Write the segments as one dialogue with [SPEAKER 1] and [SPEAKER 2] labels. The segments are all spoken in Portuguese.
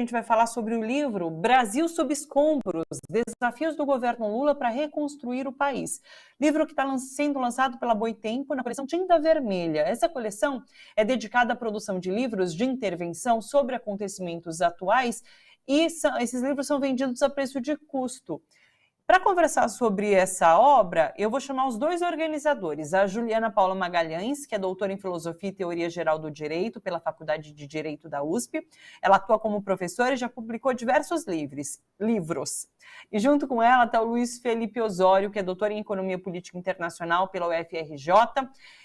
[SPEAKER 1] A gente vai falar sobre o livro Brasil sob escombros, desafios do governo Lula para reconstruir o país. Livro que está sendo lançado pela Boitempo na coleção Tinta Vermelha. Essa coleção é dedicada à produção de livros de intervenção sobre acontecimentos atuais e esses livros são vendidos a preço de custo. Para conversar sobre essa obra, eu vou chamar os dois organizadores, a Juliana Paula Magalhães, que é doutora em Filosofia e Teoria Geral do Direito pela Faculdade de Direito da USP. Ela atua como professora e já publicou diversos livros. E junto com ela está o Luiz Felipe Osório, que é doutor em Economia Política Internacional pela UFRJ.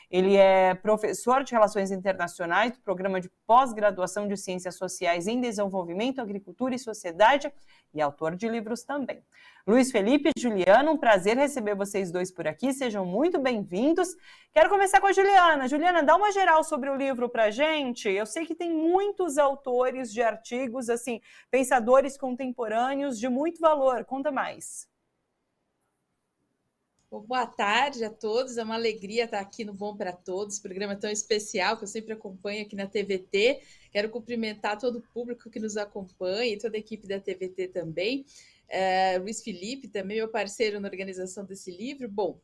[SPEAKER 1] Ele é professor de Relações Internacionais do Programa de Pós-Graduação de Ciências Sociais em Desenvolvimento, Agricultura e Sociedade e autor de livros também. Luiz Felipe e Juliana, um prazer receber vocês dois por aqui, sejam muito bem-vindos. Quero começar com a Juliana. Juliana, dá uma geral sobre o livro para a gente. Eu sei que tem muitos autores de artigos, assim, pensadores contemporâneos de muito valor. Conta mais.
[SPEAKER 2] Boa tarde a todos, é uma alegria estar aqui no Bom para Todos, programa tão especial que eu sempre acompanho aqui na TVT. Quero cumprimentar todo o público que nos acompanha e toda a equipe da TVT também. Luiz Felipe, também meu parceiro na organização desse livro. Bom,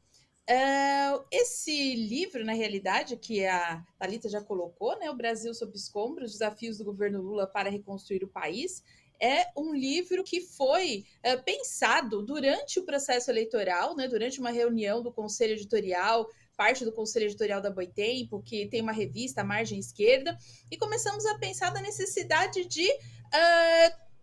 [SPEAKER 2] esse livro, na realidade, que a Thalita já colocou, né, o Brasil sob escombros, desafios do governo Lula para reconstruir o país, é um livro que foi pensado durante o processo eleitoral, né, durante uma reunião do Conselho Editorial, parte do Conselho Editorial da Boitempo, que tem uma revista, a Margem Esquerda, e começamos a pensar na necessidade de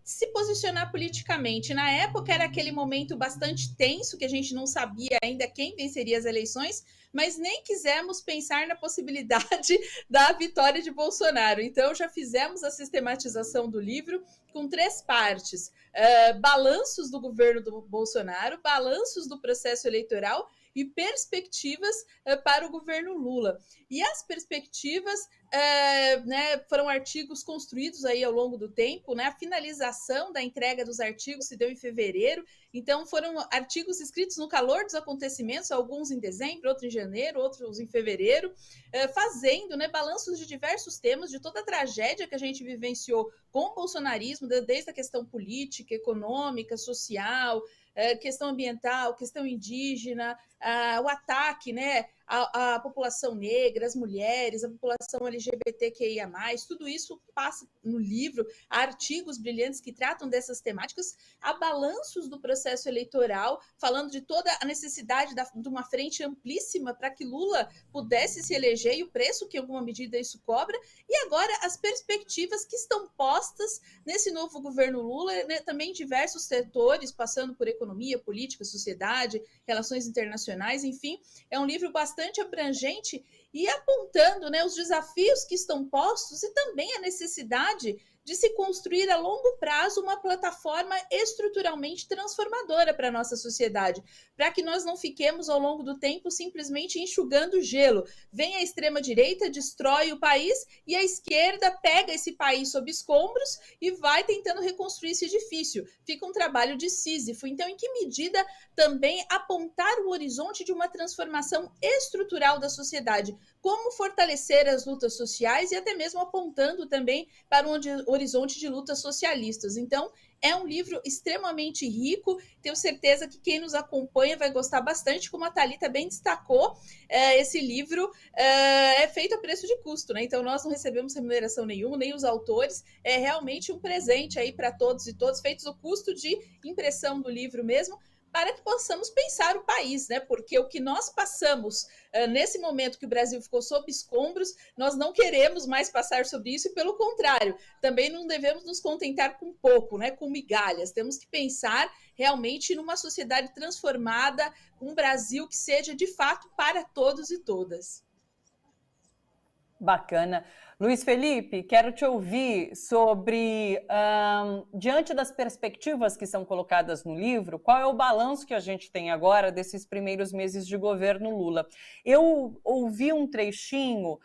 [SPEAKER 2] se posicionar politicamente. Na época era aquele momento bastante tenso, que a gente não sabia ainda quem venceria as eleições, mas nem quisemos pensar na possibilidade da vitória de Bolsonaro. Então já fizemos a sistematização do livro com 3 partes. Balanços do governo do Bolsonaro, balanços do processo eleitoral e perspectivas para o governo Lula. E as perspectivas né, foram artigos construídos aí ao longo do tempo, né? A finalização da entrega dos artigos se deu em fevereiro, então foram artigos escritos no calor dos acontecimentos, alguns em dezembro, outros em janeiro, outros em fevereiro, fazendo, né, balanços de diversos temas, de toda a tragédia que a gente vivenciou com o bolsonarismo, desde a questão política, econômica, social, questão ambiental, questão indígena, o ataque, né, à população negra, as mulheres, a população LGBTQIA+, tudo isso passa no livro, há artigos brilhantes que tratam dessas temáticas, há balanços do processo eleitoral, falando de toda a necessidade de uma frente amplíssima para que Lula pudesse se eleger e o preço que, em alguma medida, isso cobra, e agora as perspectivas que estão postas nesse novo governo Lula, né, também em diversos setores, passando por economia, política, sociedade, relações internacionais, enfim, é um livro bastante abrangente e apontando, né, os desafios que estão postos e também a necessidade de se construir a longo prazo uma plataforma estruturalmente transformadora para a nossa sociedade, para que nós não fiquemos ao longo do tempo simplesmente enxugando gelo. Vem a extrema-direita, destrói o país e a esquerda pega esse país sob escombros e vai tentando reconstruir esse edifício. Fica um trabalho de Sísifo. Então, em que medida também apontar o horizonte de uma transformação estrutural da sociedade? Como fortalecer as lutas sociais e até mesmo apontando também para um horizonte de lutas socialistas. Então, é um livro extremamente rico, tenho certeza que quem nos acompanha vai gostar bastante, como a Thalita bem destacou, esse livro é feito a preço de custo, né? Então, nós não recebemos remuneração nenhuma, nem os autores, é realmente um presente aí para todos e todas, feitos o custo de impressão do livro mesmo, para que possamos pensar o país, né? Porque o que nós passamos nesse momento que o Brasil ficou sob escombros, nós não queremos mais passar sobre isso e, pelo contrário, também não devemos nos contentar com pouco, né? Com migalhas. Temos que pensar realmente numa sociedade transformada, um Brasil que seja, de fato, para todos e todas.
[SPEAKER 1] Bacana. Luiz Felipe, quero te ouvir sobre, diante das perspectivas que são colocadas no livro, qual é o balanço que a gente tem agora desses primeiros meses de governo Lula? Eu ouvi um trechinho,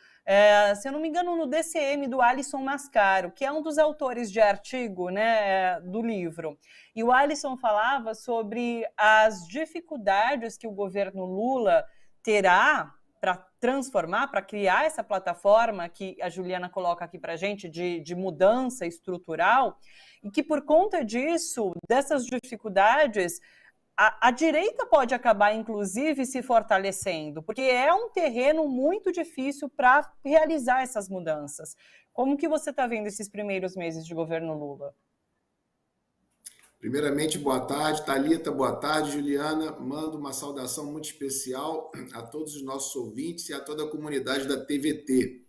[SPEAKER 1] se eu não me engano, no DCM do Alisson Mascaro, que é um dos autores de artigo, né, do livro. E o Alisson falava sobre as dificuldades que o governo Lula terá para transformar, para criar essa plataforma que a Juliana coloca aqui para a gente de mudança estrutural, e que por conta disso, dessas dificuldades, a direita pode acabar, inclusive, se fortalecendo, porque é um terreno muito difícil para realizar essas mudanças. Como que você está vendo esses primeiros meses de governo Lula?
[SPEAKER 3] Primeiramente, boa tarde, Thalita, boa tarde, Juliana. Mando uma saudação muito especial a todos os nossos ouvintes e a toda a comunidade da TVT.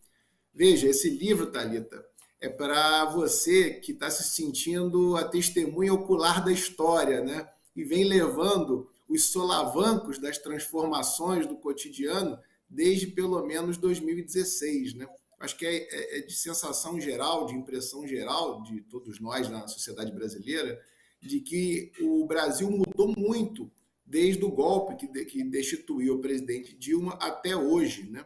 [SPEAKER 3] Veja, esse livro, Thalita, é para você que está se sentindo a testemunha ocular da história, né? E vem levando os solavancos das transformações do cotidiano desde pelo menos 2016, né? Acho que é de sensação geral, de impressão geral de todos nós na sociedade brasileira, de que o Brasil mudou muito desde o golpe que destituiu o presidente Dilma até hoje, né?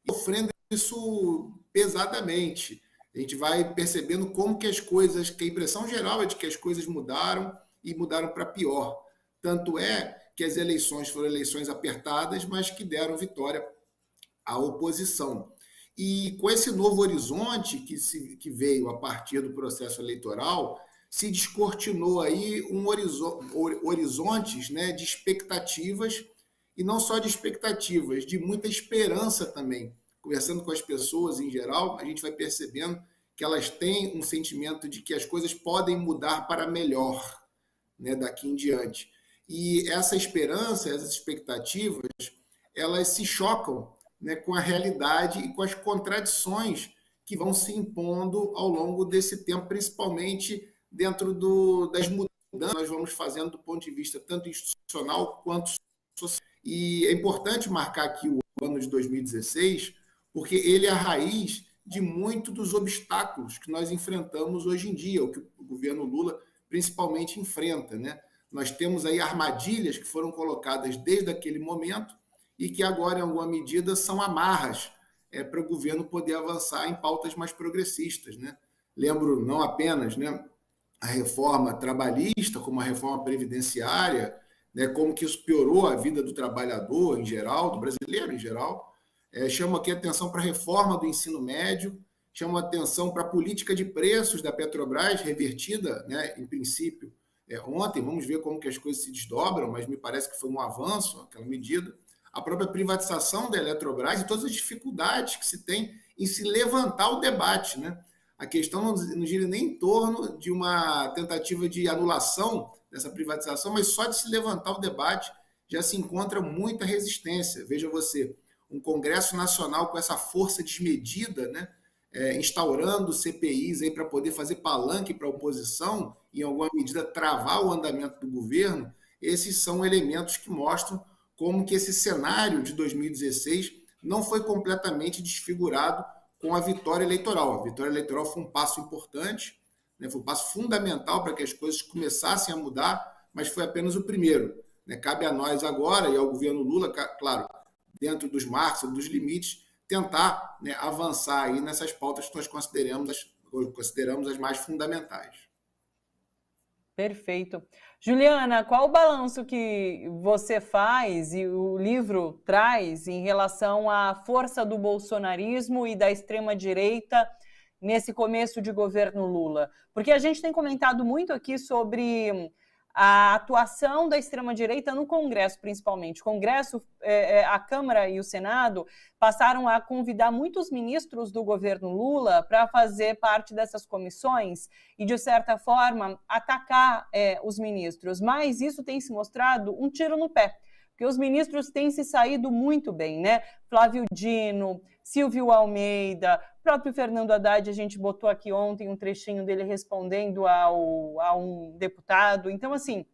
[SPEAKER 3] E sofrendo isso pesadamente. A gente vai percebendo como que a impressão geral é de que as coisas mudaram e mudaram para pior. Tanto é que as eleições foram eleições apertadas, mas que deram vitória à oposição. E com esse novo horizonte que veio a partir do processo eleitoral, se descortinou aí horizontes, né, de expectativas, e não só de expectativas, de muita esperança também. Conversando com as pessoas em geral, a gente vai percebendo que elas têm um sentimento de que as coisas podem mudar para melhor, né, daqui em diante. E essa esperança, essas expectativas, elas se chocam, né, com a realidade e com as contradições que vão se impondo ao longo desse tempo, principalmente dentro das mudanças que nós vamos fazendo do ponto de vista tanto institucional quanto social. E é importante marcar aqui o ano de 2016, porque ele é a raiz de muitos dos obstáculos que nós enfrentamos hoje em dia, o que o governo Lula principalmente enfrenta, né? Nós temos aí armadilhas que foram colocadas desde aquele momento e que agora, em alguma medida, são amarras para o governo poder avançar em pautas mais progressistas, né? Lembro não apenas, né, a reforma trabalhista, como a reforma previdenciária, né, como que isso piorou a vida do trabalhador em geral, do brasileiro em geral. Chamo aqui a atenção para a reforma do ensino médio, chamo a atenção para a política de preços da Petrobras, revertida, né, em princípio, ontem. Vamos ver como que as coisas se desdobram, mas me parece que foi um avanço aquela medida. A própria privatização da Eletrobras e todas as dificuldades que se tem em se levantar o debate, né? A questão não gira nem em torno de uma tentativa de anulação dessa privatização, mas só de se levantar o debate já se encontra muita resistência. Veja você, um Congresso Nacional com essa força desmedida, né, instaurando CPIs para poder fazer palanque para a oposição e, em alguma medida, travar o andamento do governo. Esses são elementos que mostram como que esse cenário de 2016 não foi completamente desfigurado com a vitória eleitoral. A vitória eleitoral foi um passo importante, né, foi um passo fundamental para que as coisas começassem a mudar, mas foi apenas o primeiro, né? Cabe a nós agora e ao governo Lula, claro, dentro dos marcos, dos limites, tentar, né, avançar aí nessas pautas que nós consideramos as mais fundamentais.
[SPEAKER 1] Perfeito. Juliana, qual o balanço que você faz e o livro traz em relação à força do bolsonarismo e da extrema-direita nesse começo de governo Lula? Porque a gente tem comentado muito aqui sobre a atuação da extrema-direita no Congresso, principalmente. O Congresso, a Câmara e o Senado passaram a convidar muitos ministros do governo Lula para fazer parte dessas comissões e, de certa forma, atacar os ministros. Mas isso tem se mostrado um tiro no pé, porque os ministros têm se saído muito bem, né? Flávio Dino, Silvio Almeida, próprio Fernando Haddad, a gente botou aqui ontem um trechinho dele respondendo a um deputado. Então, assim,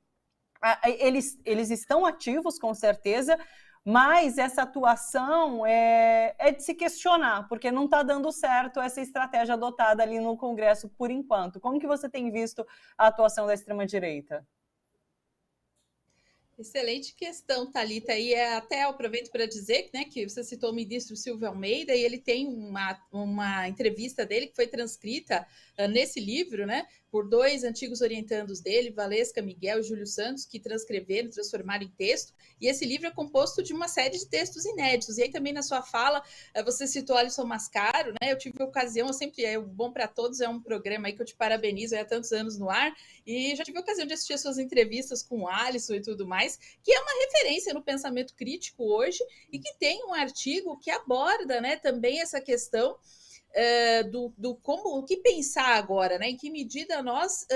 [SPEAKER 1] eles estão ativos, com certeza, mas essa atuação é de se questionar, porque não está dando certo essa estratégia adotada ali no Congresso por enquanto. Como que você tem visto a atuação da extrema-direita?
[SPEAKER 2] Excelente questão, Thalita. E até aproveito para dizer, né, que você citou o ministro Silvio Almeida e ele tem uma entrevista dele que foi transcrita nesse livro, né, por 2 antigos orientandos dele, Valesca Miguel e Júlio Santos, que transcreveram, transformaram em texto. E esse livro é composto de uma série de textos inéditos. E aí também na sua fala, você citou Alisson Mascaro, né? Eu tive a ocasião, o Bom para Todos é um programa aí que eu te parabenizo há tantos anos no ar, e já tive a ocasião de assistir as suas entrevistas com o Alisson e tudo mais, que é uma referência no pensamento crítico hoje e que tem um artigo que aborda, né, também essa questão do como, o que pensar agora, né? Em que medida nós,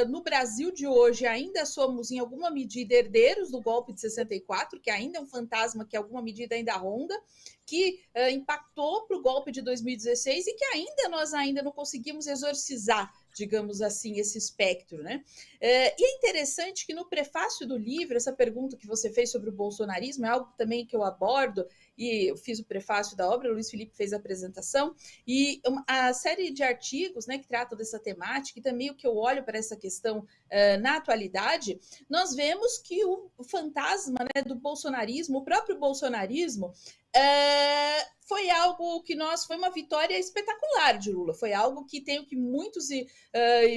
[SPEAKER 2] no Brasil de hoje, ainda somos, em alguma medida, herdeiros do golpe de 64, que ainda é um fantasma que, em alguma medida, ainda ronda, que impactou para o golpe de 2016 e que nós ainda não conseguimos exorcizar, digamos assim, esse espectro, né? E é interessante que no prefácio do livro, essa pergunta que você fez sobre o bolsonarismo é algo também que eu abordo, e eu fiz o prefácio da obra, o Luiz Felipe fez a apresentação, e a série de artigos, né, que tratam dessa temática, e também o que eu olho para essa questão na atualidade, nós vemos que o fantasma, né, do bolsonarismo, o próprio bolsonarismo, foi algo que foi uma vitória espetacular de Lula, foi algo que tenho que muitos e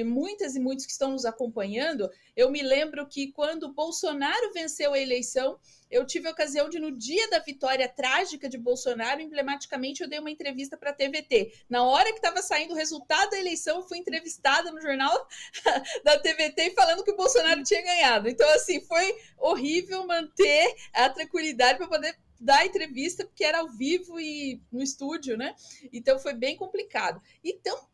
[SPEAKER 2] muitos que estão nos acompanhando, eu me lembro que quando Bolsonaro venceu a eleição, eu tive a ocasião de, no dia da vitória trágica de Bolsonaro, emblematicamente eu dei uma entrevista para a TVT. Na hora que estava saindo o resultado da eleição, eu fui entrevistada no jornal da TVT falando que o Bolsonaro tinha ganhado. Então, assim, foi horrível manter a tranquilidade para poder dar entrevista, porque era ao vivo e no estúdio, né? Então foi bem complicado. Então,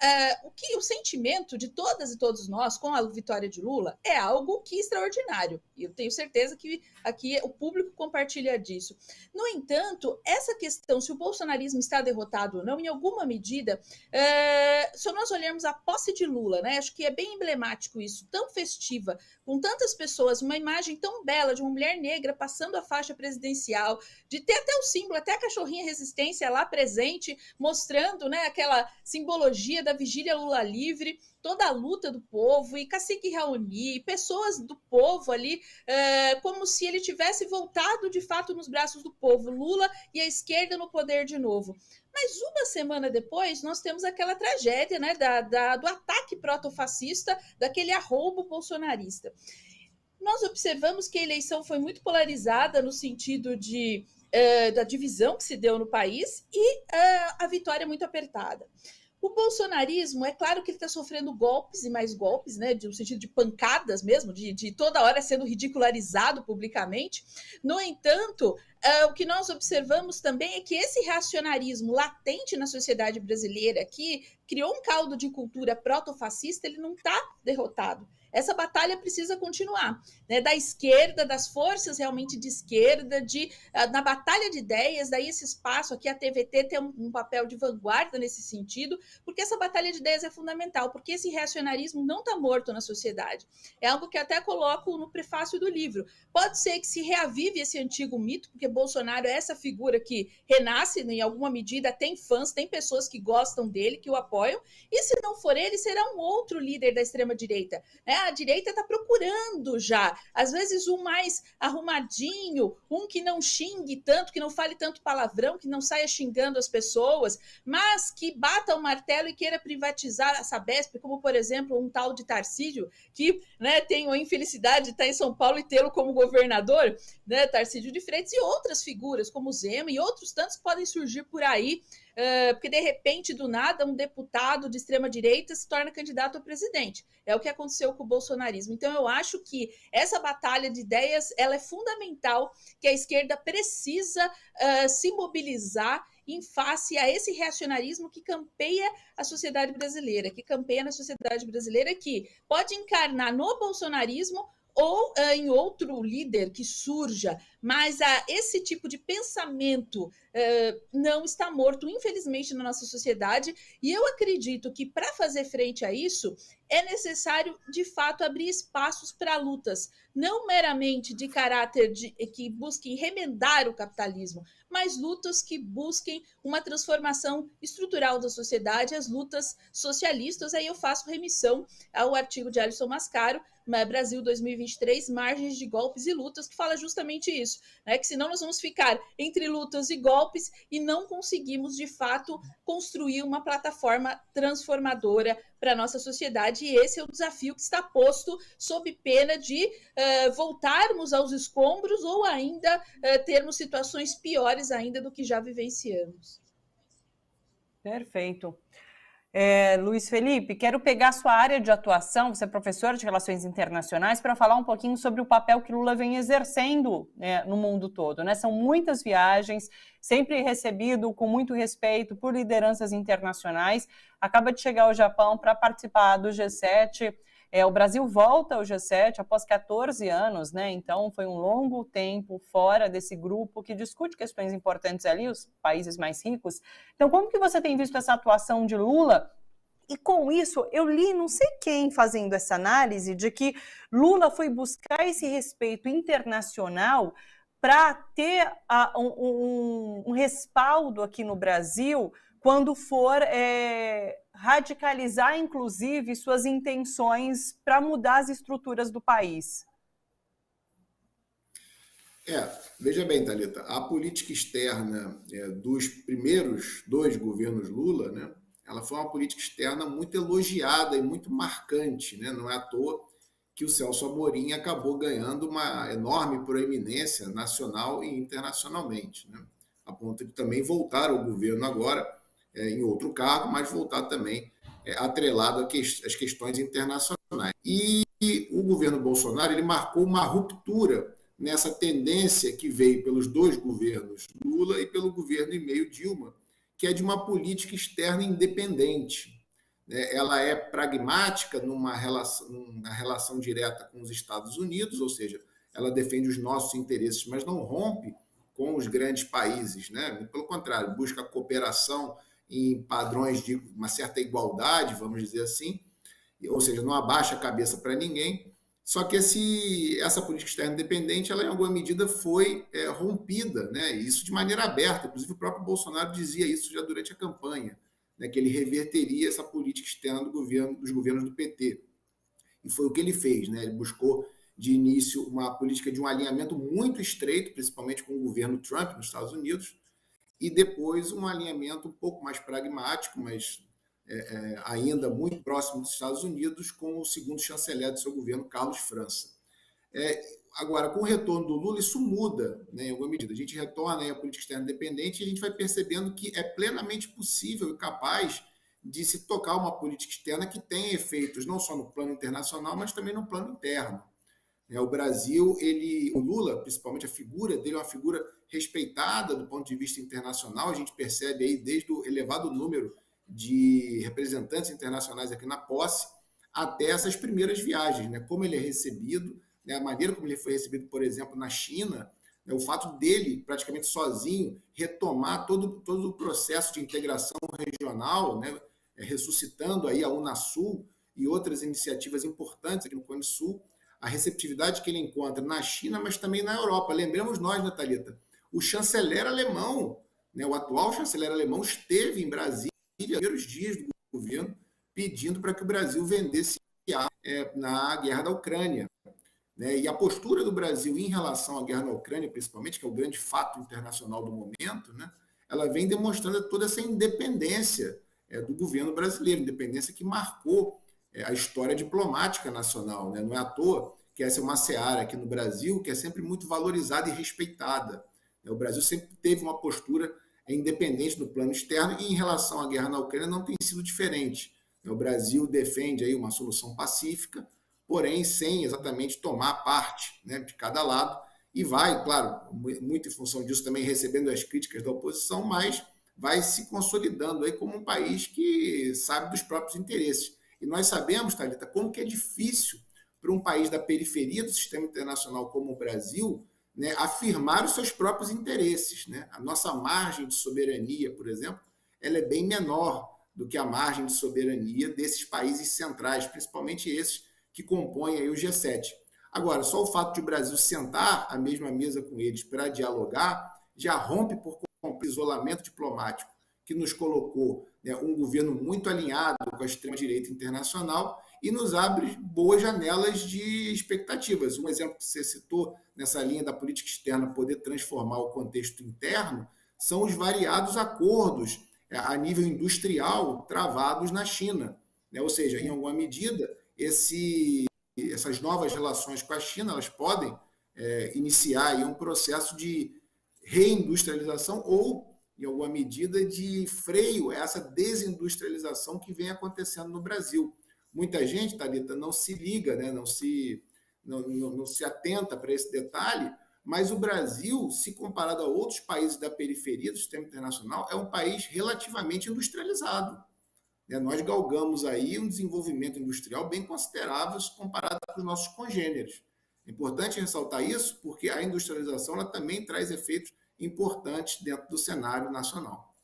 [SPEAKER 2] o sentimento de todas e todos nós com a vitória de Lula é algo que é extraordinário. E eu tenho certeza que aqui o público compartilha disso. No entanto, essa questão, se o bolsonarismo está derrotado ou não, em alguma medida, se nós olharmos a posse de Lula, né? Acho que é bem emblemático isso, tão festiva, com tantas pessoas, uma imagem tão bela de uma mulher negra passando a faixa presidencial, de ter até o símbolo, até a cachorrinha Resistência lá presente, mostrando, né, aquela simbologia da vigília Lula livre, toda a luta do povo, e Cacique Raoni, pessoas do povo ali, como se ele tivesse voltado de fato nos braços do povo, Lula e a esquerda no poder de novo. Mas uma semana depois, nós temos aquela tragédia, né, do ataque protofascista, daquele arroubo bolsonarista. Nós observamos que a eleição foi muito polarizada no sentido da divisão que se deu no país e a vitória muito apertada. O bolsonarismo, é claro que ele está sofrendo golpes e mais golpes, né, no sentido de pancadas mesmo, de toda hora sendo ridicularizado publicamente. No entanto, o que nós observamos também é que esse reacionarismo latente na sociedade brasileira, que criou um caldo de cultura protofascista, ele não está derrotado. Essa batalha precisa continuar, né? Da esquerda, das forças realmente de esquerda, na batalha de ideias, daí esse espaço aqui, a TVT tem um papel de vanguarda nesse sentido, porque essa batalha de ideias é fundamental, porque esse reacionarismo não está morto na sociedade. É algo que até coloco no prefácio do livro. Pode ser que se reavive esse antigo mito, porque Bolsonaro é essa figura que renasce, em alguma medida, tem fãs, tem pessoas que gostam dele, que o apoiam, e se não for ele, será um outro líder da extrema-direita, né? A direita está procurando já, às vezes um mais arrumadinho, um que não xingue tanto, que não fale tanto palavrão, que não saia xingando as pessoas, mas que bata o martelo e queira privatizar a Sabesp, como, por exemplo, um tal de Tarcísio, que, né, tem a infelicidade de estar em São Paulo e tê-lo como governador, né, Tarcísio de Freitas, e outras figuras, como Zema e outros tantos que podem surgir por aí, porque de repente, do nada, um deputado de extrema-direita se torna candidato a presidente. É o que aconteceu com o bolsonarismo. Então, eu acho que essa batalha de ideias, ela é fundamental, que a esquerda precisa se mobilizar em face a esse reacionarismo que campeia a sociedade brasileira, que campeia na sociedade brasileira, que pode encarnar no bolsonarismo ou em outro líder que surja, mas esse tipo de pensamento não está morto, infelizmente, na nossa sociedade, e eu acredito que para fazer frente a isso, é necessário, de fato, abrir espaços para lutas, não meramente de caráter que busquem remendar o capitalismo, mas lutas que busquem uma transformação estrutural da sociedade, as lutas socialistas. Aí eu faço remissão ao artigo de Alisson Mascaro, Brasil 2023, Margens de Golpes e Lutas, que fala justamente isso, né? Que senão nós vamos ficar entre lutas e golpes e não conseguimos, de fato, construir uma plataforma transformadora para a nossa sociedade, e esse é o desafio que está posto sob pena de voltarmos aos escombros ou ainda termos situações piores ainda do que já vivenciamos.
[SPEAKER 1] Perfeito. Luiz Felipe, quero pegar sua área de atuação, você é professor de Relações Internacionais, para falar um pouquinho sobre o papel que Lula vem exercendo, né, no mundo todo, né? São muitas viagens, sempre recebido com muito respeito por lideranças internacionais, acaba de chegar ao Japão para participar do G7, o Brasil volta ao G7 após 14 anos, né? Então foi um longo tempo fora desse grupo que discute questões importantes ali, os países mais ricos. Então, como que você tem visto essa atuação de Lula? E com isso, eu li não sei quem fazendo essa análise de que Lula foi buscar esse respeito internacional para ter um respaldo aqui no Brasil quando for radicalizar, inclusive, suas intenções para mudar as estruturas do país.
[SPEAKER 3] Veja bem, Thalita, a política externa dos primeiros 2 governos Lula, né, ela foi uma política externa muito elogiada e muito marcante, né? Não é à toa que o Celso Amorim acabou ganhando uma enorme proeminência nacional e internacionalmente, né? A ponto de também voltar ao governo agora, em outro cargo, mas voltar também atrelado às questões internacionais. E o governo Bolsonaro ele marcou uma ruptura nessa tendência que veio pelos 2 governos Lula e pelo governo e meio Dilma, que é de uma política externa independente. Ela é pragmática numa relação direta com os Estados Unidos, ou seja, ela defende os nossos interesses, mas não rompe com os grandes países, né? Pelo contrário, busca cooperação em padrões de uma certa igualdade, vamos dizer assim, ou seja, não abaixa a cabeça para ninguém. Só que essa política externa independente, ela em alguma medida foi rompida, né? Isso de maneira aberta. Inclusive o próprio Bolsonaro dizia isso já durante a campanha, né? Que ele reverteria essa política externa dos governos do PT. E foi o que ele fez, né? Ele buscou de início uma política de um alinhamento muito estreito, principalmente com o governo Trump nos Estados Unidos, e depois um alinhamento um pouco mais pragmático, mas ainda muito próximo dos Estados Unidos, com o segundo chanceler do seu governo, Carlos França. Agora, com o retorno do Lula, isso muda, né, em alguma medida. A gente retorna à política externa independente e a gente vai percebendo que é plenamente possível e capaz de se tocar uma política externa que tem efeitos não só no plano internacional, mas também no plano interno. O Brasil, o Lula, principalmente a figura dele, é uma figura respeitada do ponto de vista internacional. A gente percebe aí desde o elevado número de representantes internacionais aqui na posse até essas primeiras viagens, né? Como ele é recebido, né? A maneira como ele foi recebido, por exemplo, na China, né? O fato dele, praticamente sozinho, retomar todo o processo de integração regional, né? Ressuscitando aí a Unasul e outras iniciativas importantes aqui no Cone Sul, a receptividade que ele encontra na China, mas também na Europa. Lembremos nós, né, Thalita? O chanceler alemão, né, o atual chanceler alemão, esteve em Brasília nos primeiros dias do governo, pedindo para que o Brasil vendesse na guerra da Ucrânia. Né? E a postura do Brasil em relação à guerra na Ucrânia, principalmente, que é o grande fato internacional do momento, né, ela vem demonstrando toda essa independência do governo brasileiro, independência que marcou a história diplomática nacional, né? Não é à toa que essa é uma seara aqui no Brasil que é sempre muito valorizada e respeitada. O Brasil sempre teve uma postura independente no plano externo e em relação à guerra na Ucrânia não tem sido diferente. O Brasil defende aí uma solução pacífica, porém sem exatamente tomar parte, né, de cada lado, e vai, claro, muito em função disso também recebendo as críticas da oposição, mas vai se consolidando aí como um país que sabe dos próprios interesses. E nós sabemos, Thalita, como que é difícil para um país da periferia do sistema internacional como o Brasil, né, afirmar os seus próprios interesses. Né? A nossa margem de soberania, por exemplo, ela é bem menor do que a margem de soberania desses países centrais, principalmente esses que compõem aí o G7. Agora, só o fato de o Brasil sentar à mesma mesa com eles para dialogar já rompe por completo o isolamento diplomático que nos colocou, né, um governo muito alinhado com a extrema-direita internacional e nos abre boas janelas de expectativas. Um exemplo que você citou nessa linha da política externa poder transformar o contexto interno são os variados acordos a nível industrial travados na China, né? Ou seja, em alguma medida, essas novas relações com a China elas podem iniciar aí um processo de reindustrialização ou, em alguma medida, de freio a essa desindustrialização que vem acontecendo no Brasil. Muita gente, Thalita, não se liga, né? não se atenta para esse detalhe, mas o Brasil, se comparado a outros países da periferia do sistema internacional, é um país relativamente industrializado. Nós galgamos aí um desenvolvimento industrial bem considerável comparado com os nossos congêneres. É importante ressaltar isso porque a industrialização ela também traz efeitos importantes dentro do cenário nacional.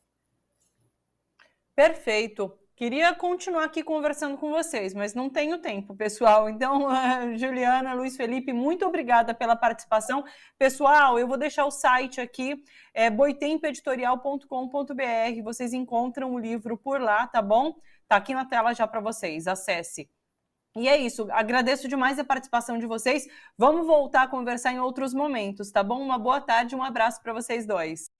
[SPEAKER 1] Perfeito. Queria continuar aqui conversando com vocês, mas não tenho tempo, pessoal. Então, Juliana, Luiz Felipe, muito obrigada pela participação. Pessoal, eu vou deixar o site aqui, boitempoeditorial.com.br. Vocês encontram o livro por lá, tá bom? Tá aqui na tela já para vocês, acesse. E é isso, agradeço demais a participação de vocês. Vamos voltar a conversar em outros momentos, tá bom? Uma boa tarde, um abraço para vocês dois.